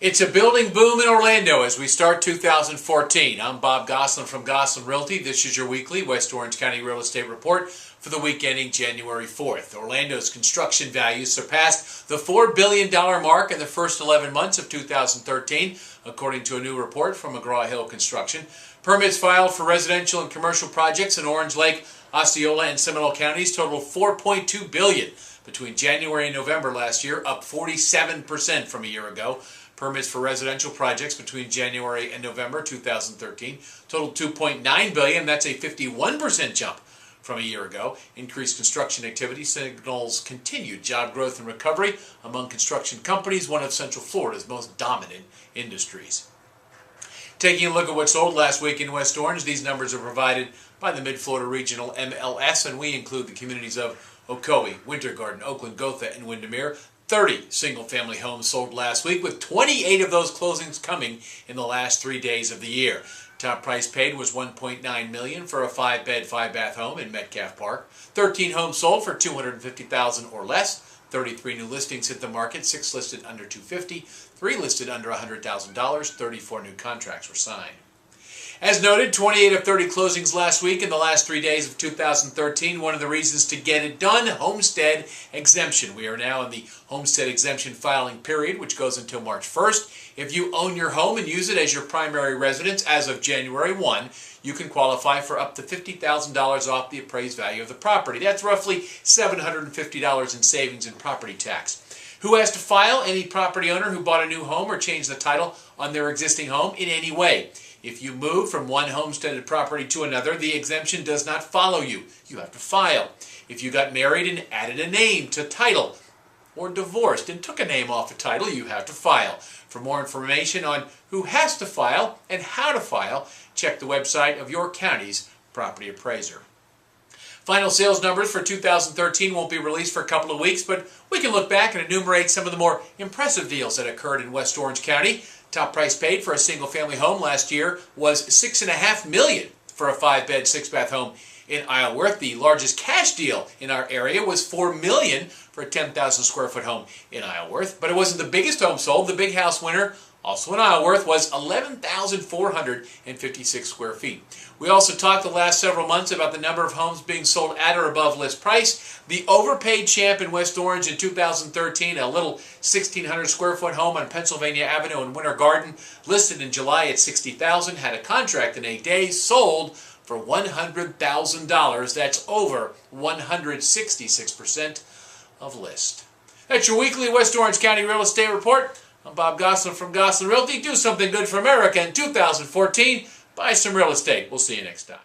It's a building boom in Orlando as we start 2014. I'm Bob Gosselin from Gosselin Realty. This is your weekly West Orange County real estate report for the week ending January 4th. Orlando's construction values surpassed the $4 billion mark in the first 11 months of 2013, according to a new report from McGraw-Hill Construction. Permits filed for residential and commercial projects in Orange Lake, Osceola, and Seminole counties totaled $4.2 billion between January and November last year, up 47% from a year ago. Permits for residential projects between January and November 2013 totaled $2.9 billion. That's a 51% jump from a year ago. Increased construction activity signals continued job growth and recovery among construction companies, one of Central Florida's most dominant industries. Taking a look at what sold last week in West Orange, these numbers are provided by the Mid-Florida Regional MLS, and we include the communities of Ocoee, Winter Garden, Oakland, Gotha, and Windermere. 30 single-family homes sold last week, with 28 of those closings coming in the last 3 days of the year. Top price paid was $1.9 million for a 5-bed, 5-bath home in Metcalf Park. 13 homes sold for $250,000 or less. 33 new listings hit the market, 6 listed under $250,000, 3 listed under $100,000, 34 new contracts were signed. As noted, 28 of 30 closings last week in the last 3 days of 2013. One of the reasons to get it done, homestead exemption. We are now in the homestead exemption filing period, which goes until March 1st. If you own your home and use it as your primary residence as of January 1, you can qualify for up to $50,000 off the appraised value of the property. That's roughly $750 in savings in property tax. Who has to file? Any property owner who bought a new home or changed the title on their existing home in any way. If you move from one homesteaded property to another, the exemption does not follow you. You have to file. If you got married and added a name to title, or divorced and took a name off a title, you have to file. For more information on who has to file and how to file, check the website of your county's property appraiser. Final sales numbers for 2013 won't be released for a couple of weeks, but we can look back and enumerate some of the more impressive deals that occurred in West Orange County. Top price paid for a single-family home last year was $6.5 million for a 5-bed, 6-bath home in Isleworth. The largest cash deal in our area was $4 million for a 10,000 square foot home in Isleworth. But it wasn't the biggest home sold. The big house winner, also in Isleworth, was 11,456 square feet. We also talked the last several months about the number of homes being sold at or above list price. The overpaid champ in West Orange in 2013, a little 1,600 square foot home on Pennsylvania Avenue in Winter Garden, listed in July at $60,000, had a contract in 8 days, sold for $100,000. That's over 166% of list. That's your weekly West Orange County real estate report. I'm Bob Gosselin from Gosselin Realty. Do something good for America in 2014. Buy some real estate. We'll see you next time.